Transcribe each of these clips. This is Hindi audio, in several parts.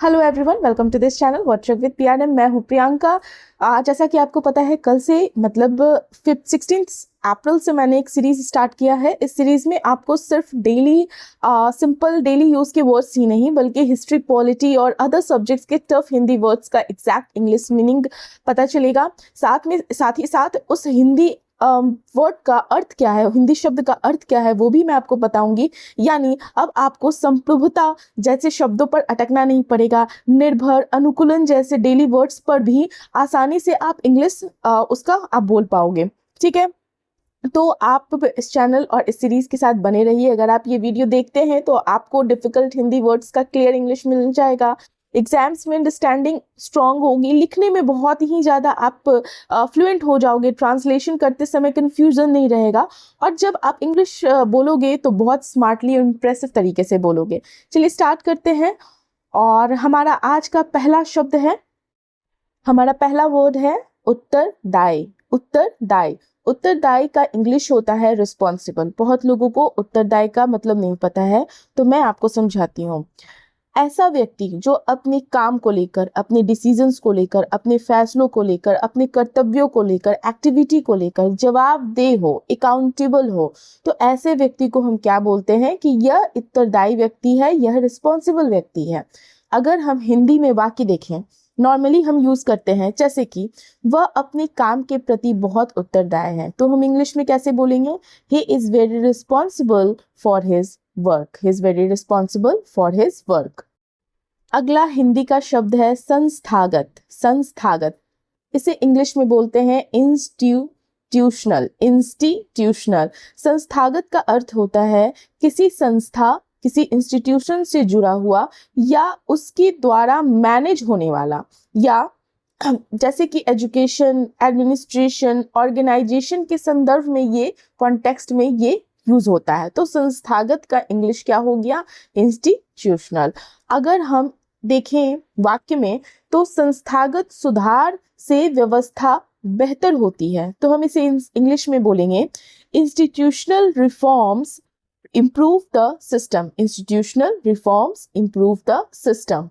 Hello everyone, welcome to this channel WhatsApp with PRM. मैं हूं प्रियंका। जैसा कि आपको पता है, कल से मतलब 16 अप्रैल से मैंने एक सीरीज स्टार्ट किया है। इस सीरीज में आपको सिर्फ डेली सिंपल डेली यूज के वर्ड्स ही नहीं बल्कि हिस्ट्री, पॉलिटी और अदर सब्जेक्ट्स के टफ हिंदी वर्ड्स का एग्जैक्ट इंग्लिश मीनिंग पता चलेगा। साथ ही साथ उस हिंदी वर्ड का अर्थ क्या है, हिंदी शब्द का अर्थ क्या है, वो भी मैं आपको बताऊंगी। यानी अब आपको संप्रभुता जैसे शब्दों पर अटकना नहीं पड़ेगा। निर्भर, अनुकूलन जैसे डेली वर्ड्स पर भी आसानी से आप इंग्लिश उसका आप बोल पाओगे। ठीक है, तो आप इस चैनल और इस सीरीज के साथ बने रहिए। अगर आप ये वीडियो देखते हैं तो आपको डिफिकल्ट हिंदी वर्ड्स का क्लियर इंग्लिश मिल जाएगा। एग्जाम्स में अंडरस्टैंडिंग स्ट्रांग होगी, लिखने में बहुत ही ज़्यादा आप फ्लुएंट हो जाओगे, ट्रांसलेशन करते समय कंफ्यूजन नहीं रहेगा, और जब आप इंग्लिश बोलोगे तो बहुत स्मार्टली और इम्प्रेसिव तरीके से बोलोगे। चलिए स्टार्ट करते हैं। और हमारा आज का पहला शब्द है, हमारा पहला वर्ड है उत्तरदायी। उत्तरदायी, उत्तरदायी का इंग्लिश होता है रिस्पॉन्सिबल। बहुत लोगों को उत्तरदायी का मतलब नहीं पता है, तो मैं आपको समझाती हूँ। ऐसा व्यक्ति जो अपने काम को लेकर, अपने डिसीजंस को लेकर, अपने फैसलों को लेकर, अपने कर्तव्यों को लेकर, एक्टिविटी को लेकर जवाबदेह हो, अकाउंटेबल हो, तो ऐसे व्यक्ति को हम क्या बोलते हैं कि यह उत्तरदायी व्यक्ति है, यह रिस्पॉन्सिबल व्यक्ति है। अगर हम हिंदी में वाक्य देखें, नॉर्मली हम यूज करते हैं जैसे कि वह अपने काम के प्रति बहुत उत्तरदायी है, तो हम इंग्लिश में कैसे बोलेंगे? He is very responsible for his work. He is very responsible for his work. अगला हिंदी का शब्द है संस्थागत। संस्थागत, इसे इंग्लिश में बोलते हैं इंस्टीट्यूशनल। इंस्टीट्यूशनल, संस्थागत का अर्थ होता है किसी संस्था, किसी इंस्टीट्यूशन से जुड़ा हुआ या उसके द्वारा मैनेज होने वाला, या जैसे कि एजुकेशन, एडमिनिस्ट्रेशन, ऑर्गेनाइजेशन के संदर्भ में, ये कॉन्टेक्स्ट में ये यूज होता है। तो संस्थागत का इंग्लिश क्या हो गया? इंस्टीट्यूशनल। अगर हम देखें वाक्य में, तो संस्थागत सुधार से व्यवस्था बेहतर होती है, तो हम इसे इंग्लिश में बोलेंगे institutional reforms improve the system। institutional reforms improve the system।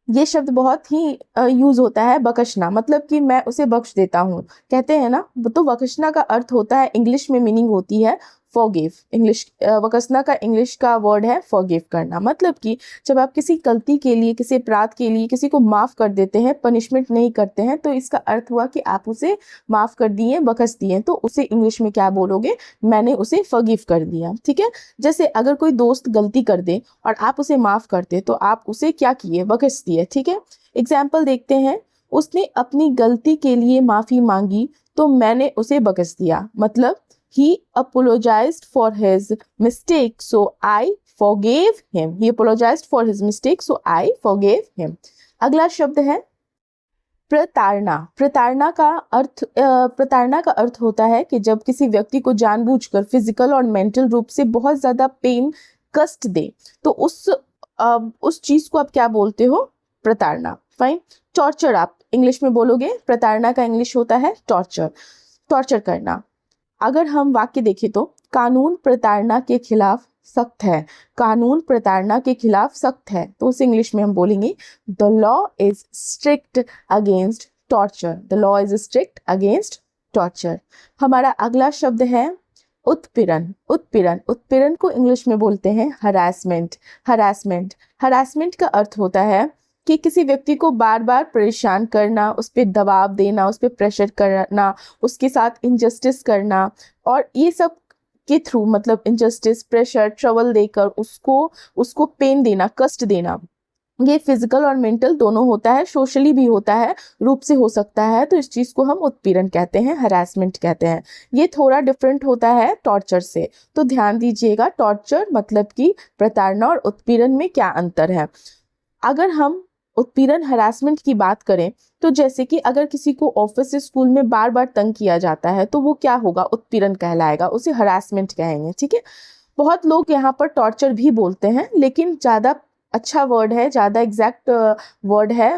ये शब्द बहुत ही यूज होता है बख्शना, मतलब कि मैं उसे बख्श देता हूँ, कहते हैं ना, तो बख्शना का अर्थ होता है, इंग्लिश में मीनिंग होती है फॉरगिव। इंग्लिश बख्शना का इंग्लिश का वर्ड है फॉरगिव करना। मतलब कि जब आप किसी गलती के लिए, किसी अपराध के लिए किसी को माफ़ कर देते हैं, पनिशमेंट नहीं करते हैं, तो इसका अर्थ हुआ कि आप उसे माफ़ कर दिए, बख्श दिए, तो उसे इंग्लिश में क्या बोलोगे? मैंने उसे फॉरगिव कर दिया। ठीक है, जैसे अगर कोई दोस्त गलती कर दे और आप उसे माफ़ करते, तो आप उसे क्या किए? बख्श दिए। ठीक है, एग्जाम्पल देखते हैं। उसने अपनी गलती के लिए माफ़ी मांगी तो मैंने उसे बख्श दिया। मतलब he apologized for his mistake, so I forgave him। he apologized for his mistake, so I forgave him। अगला शब्द है प्रताड़ना। प्रताड़ना का अर्थ होता है कि जब किसी व्यक्ति को जानबूझकर फिजिकल और मेंटल रूप से बहुत ज्यादा पेन, कष्ट दे, तो उस चीज को आप क्या बोलते हो? प्रताड़ना। फाइन। टॉर्चर आप इंग्लिश में बोलोगे, प्रताड़ना का इंग्लिश होता है टॉर्चर। टॉर्चर करना। अगर हम वाक्य देखें तो कानून प्रताड़ना के खिलाफ सख्त है। कानून प्रताड़ना के खिलाफ सख्त है, तो उस इंग्लिश में हम बोलेंगे the law is strict against torture. The law is strict against torture. हमारा अगला शब्द है उत्पीड़न। उत्पीड़न, उत्पीड़न को इंग्लिश में बोलते हैं हरासमेंट। हरासमेंट, हरासमेंट का अर्थ होता है कि किसी व्यक्ति को बार बार परेशान करना, उस पर दबाव देना, उस पर प्रेशर करना, उसके साथ इनजस्टिस करना, और ये सब के थ्रू, मतलब इनजस्टिस, प्रेशर, ट्रबल देकर उसको पेन देना, कष्ट देना। ये फिजिकल और मेंटल दोनों होता है, सोशली भी होता है, रूप से हो सकता है, तो इस चीज को हम उत्पीड़न कहते हैं, हरासमेंट कहते हैं। ये थोड़ा डिफरेंट होता है टॉर्चर से, तो ध्यान दीजिएगा, टॉर्चर मतलब कि प्रताड़ना, और उत्पीड़न में क्या अंतर है। अगर हम उत्पीड़न, हरासमेंट की बात करें, तो जैसे कि अगर किसी को ऑफिस से स्कूल में बार बार तंग किया जाता है, तो वो क्या होगा? उत्पीड़न कहलाएगा, उसे हरासमेंट कहेंगे। ठीक है, बहुत लोग यहाँ पर टॉर्चर भी बोलते हैं, लेकिन ज़्यादा अच्छा वर्ड है, ज़्यादा एग्जैक्ट वर्ड है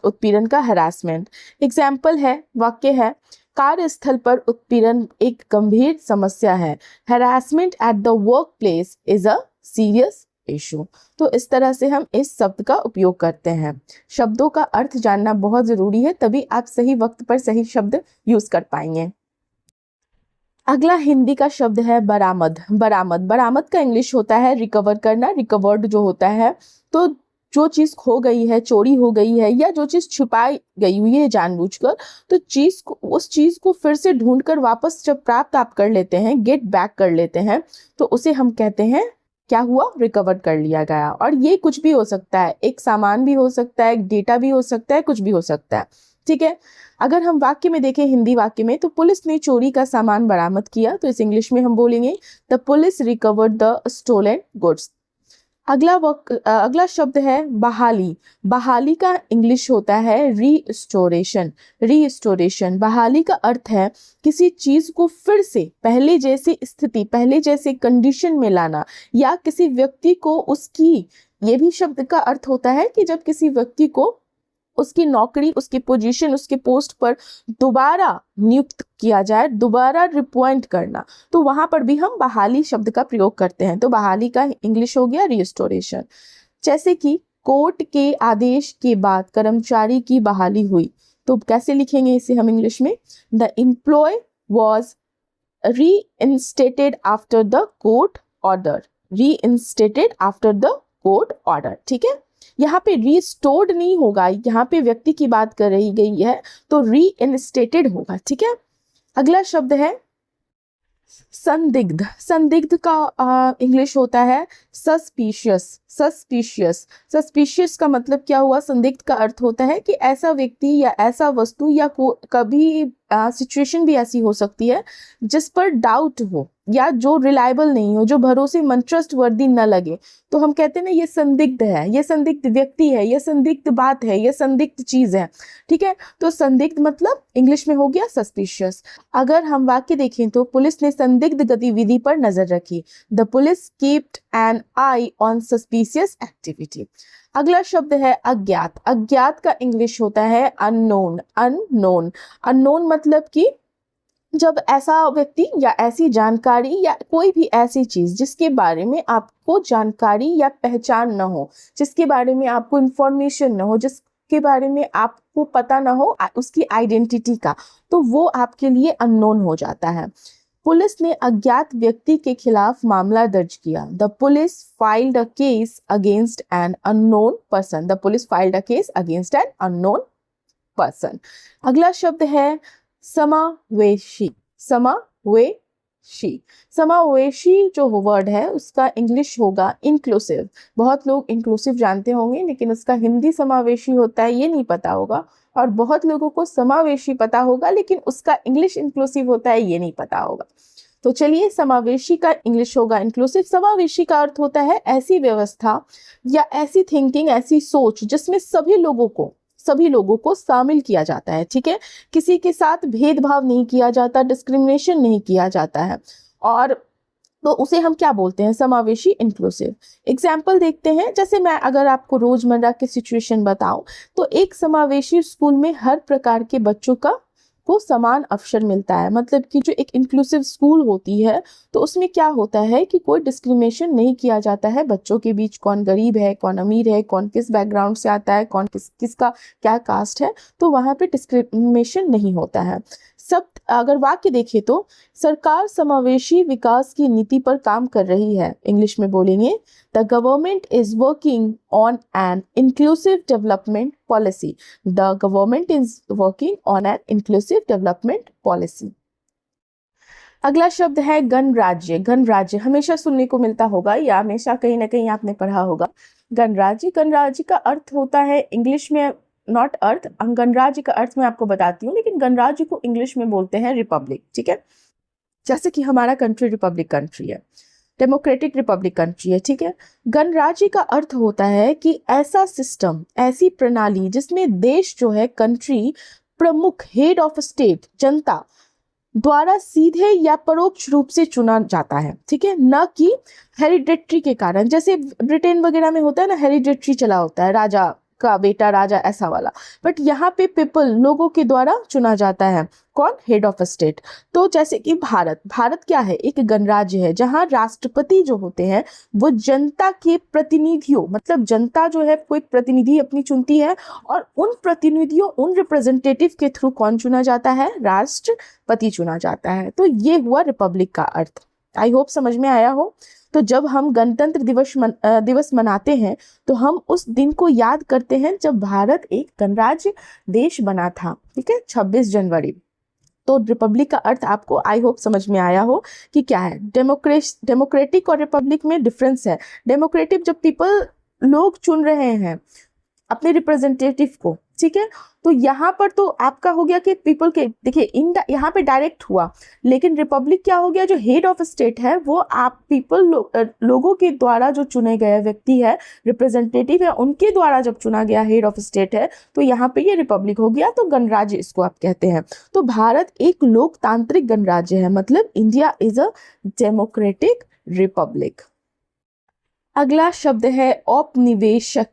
उत्पीड़न का हरासमेंट। एग्जाम्पल है, वाक्य है, कार्यस्थल पर उत्पीड़न एक गंभीर समस्या है। Harassment at the work place is a serious issue. तो इस तरह से हम इस शब्द का उपयोग करते हैं। शब्दों का अर्थ जानना बहुत ज़रूरी है, तभी आप सही वक्त पर सही शब्द यूज़ कर पाएंगे। अगला हिंदी का शब्द है बरामद। बरामद, बरामद का इंग्लिश होता है रिकवर करना, रिकवर्ड जो होता है। तो जो चीज़ खो गई है, चोरी हो गई है, या जो चीज़ छुपाई गई हुई है जानबूझकर, तो उस चीज़ को फिर से ढूंढकर वापस जब प्राप्त आप कर लेते हैं, गेट बैक कर लेते हैं, तो उसे हम कहते हैं क्या हुआ, रिकवर कर लिया गया। और ये कुछ भी हो सकता है, एक सामान भी हो सकता है, एक डेटा भी हो सकता है, कुछ भी हो सकता है। ठीक है, अगर हम वाक्य में देखें, हिंदी वाक्य में, तो पुलिस ने चोरी का सामान बरामद किया, तो इस इंग्लिश में हम बोलेंगे the police recovered the stolen goods. अगला शब्द है बहाली। बहाली का इंग्लिश होता है रीस्टोरेशन। रीस्टोरेशन, बहाली का अर्थ है किसी चीज को फिर से पहले जैसी स्थिति, पहले जैसे कंडीशन में लाना, या किसी व्यक्ति को उसकी, ये भी शब्द का अर्थ होता है कि जब किसी व्यक्ति को उसकी नौकरी, उसकी पोजीशन, उसके पोस्ट पर दोबारा नियुक्त किया जाए, दोबारा रिपॉइंट करना, तो वहां पर भी हम बहाली शब्द का प्रयोग करते हैं। तो बहाली का इंग्लिश हो गया रिस्टोरेशन। जैसे कि कोर्ट के आदेश के बाद कर्मचारी की बहाली हुई, तो कैसे लिखेंगे इसे हम इंग्लिश में, the employ was reinstated after the court order. Reinstated after the court order. ठीक है, यहाँ पे रीस्टोर्ड नहीं होगा, यहाँ पे व्यक्ति की बात कर रही गई है, तो रीइंस्टेटेड होगा। ठीक है, अगला शब्द है संदिग्ध। संदिग्ध का इंग्लिश होता है सस्पिशियस। सस्पिशियस, सस्पिशियस का मतलब क्या हुआ, संदिग्ध का अर्थ होता है कि ऐसा व्यक्ति या ऐसा वस्तु या कभी सिचुएशन भी ऐसी हो सकती है जिस पर डाउट हो, या जो रिलायबल नहीं हो, जो भरोसेमंद, ट्रस्टवर्दी न लगे, तो हम कहते हैं ना ये संदिग्ध है, ये संदिग्ध व्यक्ति है, ये संदिग्ध बात है, ये संदिग्ध चीज है। ठीक है, तो संदिग्ध मतलब इंग्लिश में हो गया सस्पिशियस। अगर हम वाक्य देखें तो पुलिस ने संदिग्ध गतिविधि पर नजर रखी। The police keeped an eye on suspicious activity. अगला शब्द है अज्ञात। अज्ञात का इंग्लिश होता है अननोन। अननोन, अननोन मतलब कि जब ऐसा व्यक्ति या ऐसी जानकारी या कोई भी ऐसी चीज जिसके बारे में आपको जानकारी या पहचान न हो, जिसके बारे में आपको इंफॉर्मेशन न हो, जिसके बारे में आपको पता न हो उसकी आइडेंटिटी का, तो वो आपके लिए अननोन हो जाता है। पुलिस ने अज्ञात व्यक्ति के खिलाफ मामला दर्ज किया। The police filed a case against an unknown person. The police filed a case against an unknown person. अगला शब्द है समावेशी। समावेशी, समावेशी जो वर्ड है उसका इंग्लिश होगा इंक्लूसिव। बहुत लोग इंक्लूसिव जानते होंगे, लेकिन उसका हिंदी समावेशी होता है ये नहीं पता होगा, और बहुत लोगों को समावेशी पता होगा लेकिन उसका इंग्लिश इंक्लूसिव होता है ये नहीं पता होगा। तो चलिए, समावेशी का इंग्लिश होगा इंक्लूसिव। समावेशी का अर्थ होता है ऐसी व्यवस्था या ऐसी थिंकिंग, ऐसी सोच जिसमें सभी लोगों को शामिल किया जाता है। ठीक है, किसी के साथ भेदभाव नहीं किया जाता, डिस्क्रिमिनेशन नहीं किया जाता है, और तो उसे हम क्या बोलते हैं, समावेशी, इंक्लूसिव। एग्जाम्पल देखते हैं, जैसे मैं अगर आपको रोजमर्रा की सिचुएशन बताऊं, तो एक समावेशी स्कूल में हर प्रकार के बच्चों को समान अवसर मिलता है। मतलब कि जो एक इंक्लूसिव स्कूल होती है तो उसमें क्या होता है कि कोई डिस्क्रिमिनेशन नहीं किया जाता है बच्चों के बीच, कौन गरीब है, कौन अमीर है, कौन किस बैकग्राउंड से आता है, कौन किसका क्या कास्ट है, तो वहाँ पे डिस्क्रिमिनेशन नहीं होता है। सब अगर वाक्य देखें तो सरकार समावेशी विकास की नीति पर काम कर रही है। इंग्लिश में बोलेंगे the government is working on an inclusive development policy. The government is working on an inclusive development policy. अगला शब्द है गणराज्य। गणराज्य हमेशा सुनने को मिलता होगा या हमेशा कहीं ना कहीं आपने पढ़ा होगा। गणराज्य, गणराज्य का अर्थ होता है इंग्लिश में, नॉट अर्थ, गणराज्य का अर्थ मैं आपको बताती हूँ, लेकिन गणराज्य को इंग्लिश में बोलते हैं रिपब्लिक। ठीक है, जैसे कि हमारा कंट्री रिपब्लिक कंट्री है, डेमोक्रेटिक रिपब्लिक कंट्री है। ठीक है, गणराज्य का अर्थ होता है कि ऐसा सिस्टम, ऐसी प्रणाली जिसमें देश जो है, कंट्री, प्रमुख, हेड ऑफ स्टेट, जनता द्वारा सीधे या परोक्ष रूप से चुना जाता है। ठीक है, न कि हेरिडेटरी के कारण, जैसे ब्रिटेन वगैरह में होता है ना, हेरिडेटरी चला होता है, राजा का बेटा राजा, ऐसा वाला। बट यहाँ पे पीपल, लोगों के द्वारा चुना जाता है। कौन? Head of state. तो जैसे कि भारत क्या है? एक गणराज्य है जहाँ राष्ट्रपति जो होते हैं वो जनता के प्रतिनिधियों, मतलब जनता जो है कोई प्रतिनिधि अपनी चुनती है, और उन प्रतिनिधियों, उन रिप्रेजेंटेटिव के थ्रू कौन चुना जाता है? राष्ट्रपति चुना जाता है। तो ये हुआ रिपब्लिक का अर्थ। आई होप समझ में आया हो। तो जब हम गणतंत्र दिवस मनाते हैं तो हम उस दिन को याद करते हैं जब भारत एक गणराज्य देश बना था, ठीक है, 26 जनवरी। तो रिपब्लिक का अर्थ आपको आई होप समझ में आया हो कि क्या है। डेमोक्रेटिक और रिपब्लिक में डिफरेंस है। डेमोक्रेटिक जब पीपल, लोग चुन रहे हैं अपने रिप्रेजेंटेटिव को, ठीक है। तो यहाँ पर तो आपका हो गया कि पीपल के, देखिए यहाँ पे डायरेक्ट हुआ, लेकिन रिपब्लिक क्या हो गया? जो हेड ऑफ स्टेट है वो आप पीपल, लोगों के द्वारा जो चुने गए व्यक्ति है, रिप्रेजेंटेटिव है, उनके द्वारा जब चुना गया हेड ऑफ स्टेट है, तो यहाँ पे ये रिपब्लिक हो गया। तो गणराज्य इसको आप कहते हैं। तो भारत एक लोकतांत्रिक गणराज्य है, मतलब India is a democratic Republic. अगला शब्द है औपनिवेशिक।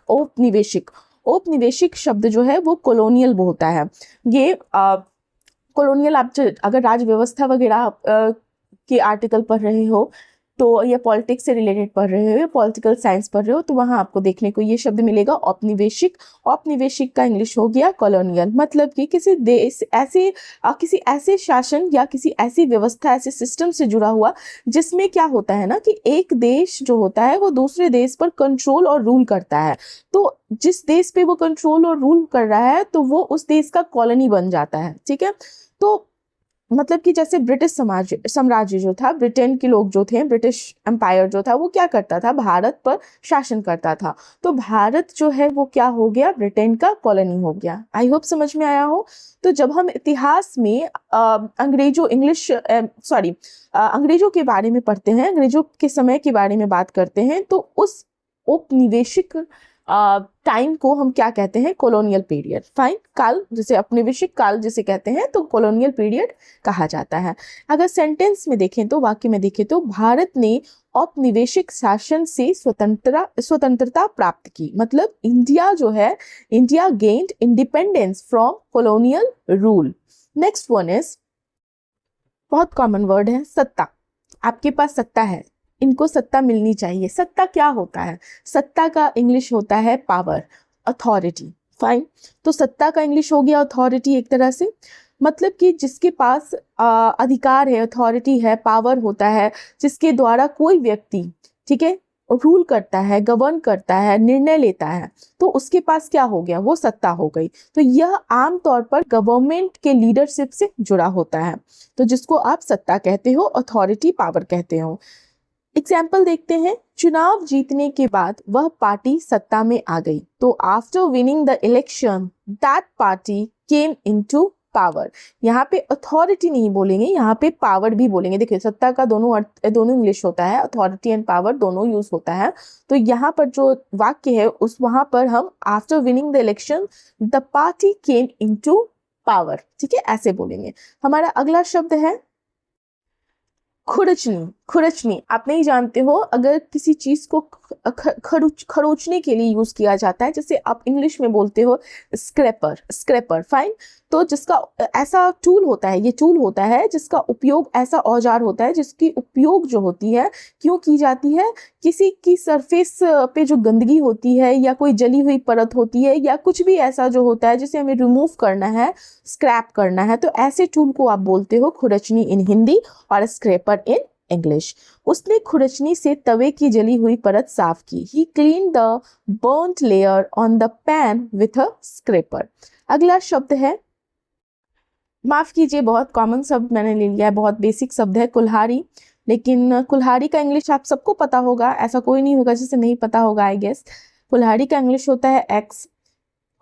औपनिवेशिक। औपनिवेशिक शब्द जो है वो कॉलोनियल होता है। ये कॉलोनियल, आप अगर राज व्यवस्था वगैरह के आर्टिकल पढ़ रहे हो, तो ये पॉलिटिक्स से रिलेटेड पढ़ रहे हो या पॉलिटिकल साइंस पढ़ रहे हो, तो वहाँ आपको देखने को ये शब्द मिलेगा औपनिवेशिक। औपनिवेशिक का इंग्लिश हो गया कॉलोनियल। मतलब कि किसी देश ऐसे किसी ऐसे शासन या किसी ऐसी व्यवस्था, ऐसे सिस्टम से जुड़ा हुआ जिसमें क्या होता है ना कि एक देश जो होता है वो दूसरे देश पर कंट्रोल और रूल करता है। तो जिस देश पे वो कंट्रोल और रूल कर रहा है तो वो उस देश का कॉलोनी बन जाता है, ठीक है। तो मतलब कि जैसे ब्रिटिश साम्राज्य जो था, ब्रिटेन के लोग जो थे, ब्रिटिश एम्पायर जो था, वो क्या करता था? भारत पर शासन करता था। तो भारत जो है वो क्या हो गया? ब्रिटेन का कॉलोनी हो गया। आई होप समझ में आया हो। तो जब हम इतिहास में अंग्रेजों के बारे में पढ़ते हैं, अंग्रेजों के समय के बारे में बात करते हैं, तो उस औपनिवेशिक टाइम को हम क्या कहते हैं? Colonial period. फाइन, काल, जैसे औपनिवेशिक काल जिसे कहते हैं, तो कॉलोनियल पीरियड कहा जाता है। अगर सेंटेंस में देखें तो, वाक्य में देखें तो, भारत ने औपनिवेशिक शासन से स्वतंत्रता प्राप्त की। मतलब इंडिया जो है, India gained independence from colonial rule. Next one is, बहुत कॉमन वर्ड है, सत्ता। आपके पास सत्ता है, इनको सत्ता मिलनी चाहिए। सत्ता क्या होता है? सत्ता का इंग्लिश होता है पावर, अथॉरिटी। फाइन, तो सत्ता का इंग्लिश हो गया अथॉरिटी एक तरह से। मतलब कि जिसके पास अधिकार है, अथॉरिटी है, पावर होता है, जिसके द्वारा कोई व्यक्ति, ठीक है, रूल करता है, गवर्न करता है, निर्णय लेता है, तो उसके पास क्या हो गया? वो सत्ता हो गई। तो यह आमतौर पर गवर्नमेंट के लीडरशिप से जुड़ा होता है, तो जिसको आप सत्ता कहते हो, अथॉरिटी, पावर कहते हो। एग्जाम्पल देखते हैं। चुनाव जीतने के बाद वह पार्टी सत्ता में आ गई। तो after winning the election that party came into power. यहाँ पे अथॉरिटी नहीं बोलेंगे, यहाँ पे पावर भी बोलेंगे। देखिए, सत्ता का दोनों इंग्लिश होता है, अथॉरिटी एंड पावर दोनों यूज होता है। तो यहाँ पर जो वाक्य है उस वहां पर हम after winning the election the party came into power, ठीक है, ऐसे बोलेंगे। हमारा अगला शब्द है खुरचनी। खुरचनी आप नहीं जानते हो, अगर किसी चीज को खरोचने के लिए यूज किया जाता है, जैसे आप इंग्लिश में बोलते हो स्क्रैपर। फाइन, तो जिसका ऐसा टूल होता है, ये टूल होता है जिसका उपयोग, ऐसा औजार होता है जिसकी उपयोग जो होती है क्यों की जाती है? किसी की सरफेस पे जो गंदगी होती है या कोई जली हुई परत होती है या कुछ भी ऐसा जो होता है जिसे हमें रिमूव करना है, स्क्रैप करना है, तो ऐसे टूल को आप बोलते हो खुरचनी इन हिंदी और स्क्रैपर इन इंग्लिश। उसने खुरचनी से तवे की जली हुई परत साफ की। He cleaned the burnt layer on the pan with a scraper। अगला शब्द है, माफ कीजिए, बहुत कॉमन शब्द मैंने ले लिया है, बहुत बेसिक शब्द है, कुल्हाड़ी। लेकिन कुल्हाड़ी का इंग्लिश आप सबको पता होगा, ऐसा कोई नहीं होगा जिसे नहीं पता होगा, आई गेस। कुल्हाड़ी का इंग्लिश होता है एक्स,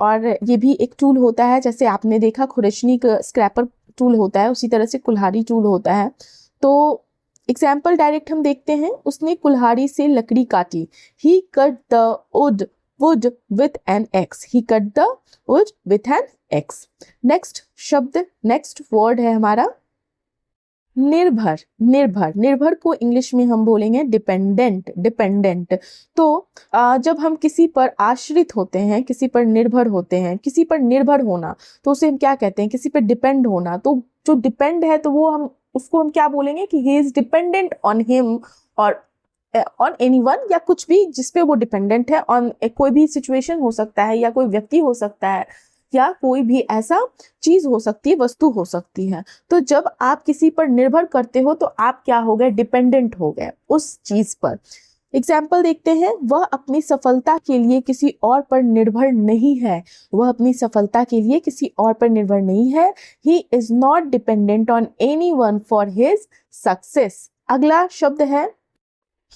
और ये भी एक टूल होता है। जैसे आपने देखा खुरचनी का स्क्रैपर टूल होता है, उसी तरह से कुल्हाड़ी टूल होता है। तो एग्जाम्पल डायरेक्ट हम देखते हैं। उसने कुल्हाड़ी से लकड़ी काटी। He cut the wood with an axe। He cut the wood with an axe। Next शब्द, नेक्स्ट वर्ड है हमारा निर्भर, निर्भर, निर्भर को इंग्लिश में हम बोलेंगे डिपेंडेंट, डिपेंडेंट। तो जब हम किसी पर आश्रित होते हैं, किसी पर निर्भर होते हैं, किसी पर निर्भर होना, तो उसे हम क्या कहते हैं, किसी पर डिपेंड होना। तो जो डिपेंड है तो वो हम उसको हम क्या बोलेंगे कि he is dependent on him और ऑन एनीवन, या कुछ भी जिस पे वो डिपेंडेंट है, ऑन कोई भी सिचुएशन हो सकता है, या कोई व्यक्ति हो सकता है, या कोई भी ऐसा चीज हो सकती है, वस्तु हो सकती है। तो जब आप किसी पर निर्भर करते हो तो आप क्या हो गए, डिपेंडेंट हो गए उस चीज पर। एग्जाम्पल देखते हैं, वह अपनी सफलता के लिए किसी और पर निर्भर नहीं है, वह अपनी सफलता के लिए किसी और पर निर्भर नहीं है। He is not dependent on anyone for his success. अगला शब्द है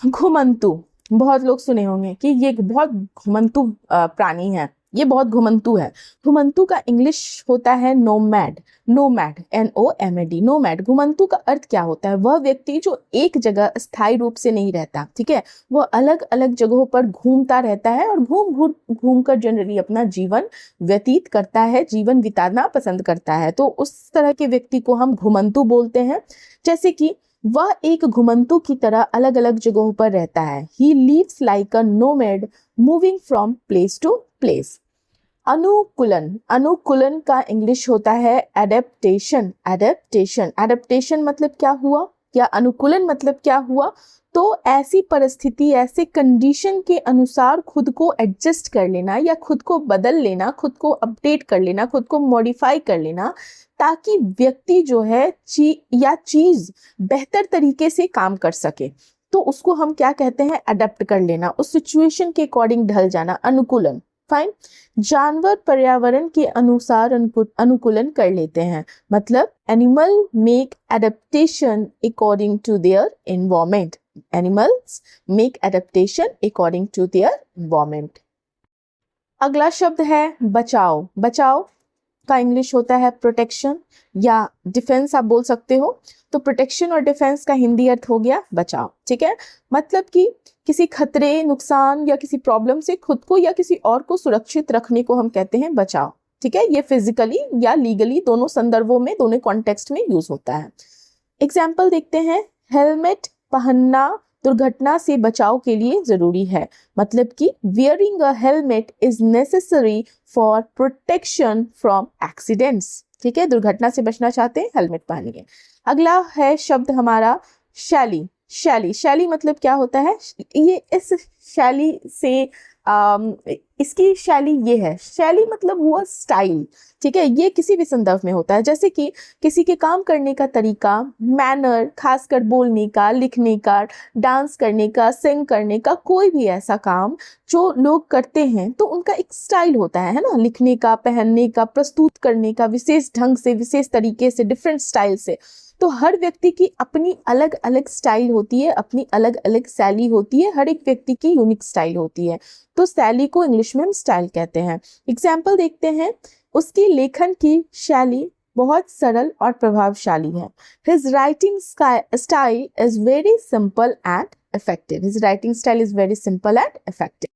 घुमंतु। बहुत लोग सुने होंगे कि ये बहुत घुमंतु प्राणी है, ये बहुत घुमंतु है। घुमंतु का इंग्लिश होता है नोमैड, नोमैड, NOMAD, नोमैड। घुमंतु का अर्थ क्या होता है, वह व्यक्ति जो एक जगह स्थायी रूप से नहीं रहता, ठीक है, वह अलग अलग जगहों पर घूमता रहता है और घूम कर जनरली अपना जीवन व्यतीत करता है, जीवन बिताना पसंद करता है। तो उस तरह के व्यक्ति को हम घुमंतु बोलते हैं। जैसे कि वह एक घुमंतु की तरह अलग अलग जगहों पर रहता है। He lives like a nomad moving from place to place. अनुकूलन, अनुकूलन का इंग्लिश होता है एडेप्टेशन, एडेप्टेशन। एडेप्टेशन मतलब क्या हुआ, या अनुकूलन मतलब क्या हुआ, तो ऐसी परिस्थिति, ऐसे कंडीशन के अनुसार खुद को एडजस्ट कर लेना, या खुद को बदल लेना, खुद को अपडेट कर लेना, खुद को मॉडिफाई कर लेना, ताकि व्यक्ति जो है या चीज बेहतर तरीके से काम कर सके। तो उसको हम क्या कहते हैं, अडेप्ट कर लेना, उस सिचुएशन के अकॉर्डिंग ढल जाना, अनुकूलन। फाइन। जानवर पर्यावरण के अनुसार अनुकूलन कर लेते हैं, मतलब animal make adaptation according to their environment, animals make adaptation according to their environment. अगला शब्द है बचाव। बचाव का इंग्लिश होता है प्रोटेक्शन या डिफेंस, आप बोल सकते हो। तो प्रोटेक्शन और डिफेंस का हिंदी अर्थ हो गया बचाव, ठीक है। मतलब कि किसी खतरे, नुकसान या किसी प्रॉब्लम से खुद को या किसी और को सुरक्षित रखने को हम कहते हैं बचाव, ठीक है। ये फिजिकली या लीगली दोनों संदर्भों में, दोनों कॉन्टेक्स्ट में यूज होता है। एग्जाम्पल देखते हैं, हेलमेट पहनना दुर्घटना से बचाव के लिए जरूरी है, मतलब कि wearing a helmet is necessary for protection from accidents, ठीक है। दुर्घटना से बचना चाहते हैं, हेलमेट पहनिए। अगला है शब्द हमारा शैली। शैली, शैली मतलब क्या होता है, ये इस शैली से इसकी शैली ये है, शैली मतलब हुआ स्टाइल, ठीक है। ये किसी भी संदर्भ में होता है, जैसे कि किसी के काम करने का तरीका, मैनर, खासकर बोलने का, लिखने का, डांस करने का, सिंग करने का, कोई भी ऐसा काम जो लोग करते हैं तो उनका एक स्टाइल होता है ना, लिखने का, पहनने का, प्रस्तुत करने का, विशेष ढंग से, विशेष तरीके से, डिफरेंट स्टाइल से। तो हर व्यक्ति की अपनी अलग अलग स्टाइल होती है, अपनी अलग अलग शैली होती है, हर एक व्यक्ति की यूनिक स्टाइल होती है। तो शैली को इंग्लिश में हम स्टाइल कहते हैं। एग्जाम्पल देखते हैं, उसकी लेखन की शैली बहुत सरल और प्रभावशाली है। His writing style is very simple and effective. His writing style is very simple and effective.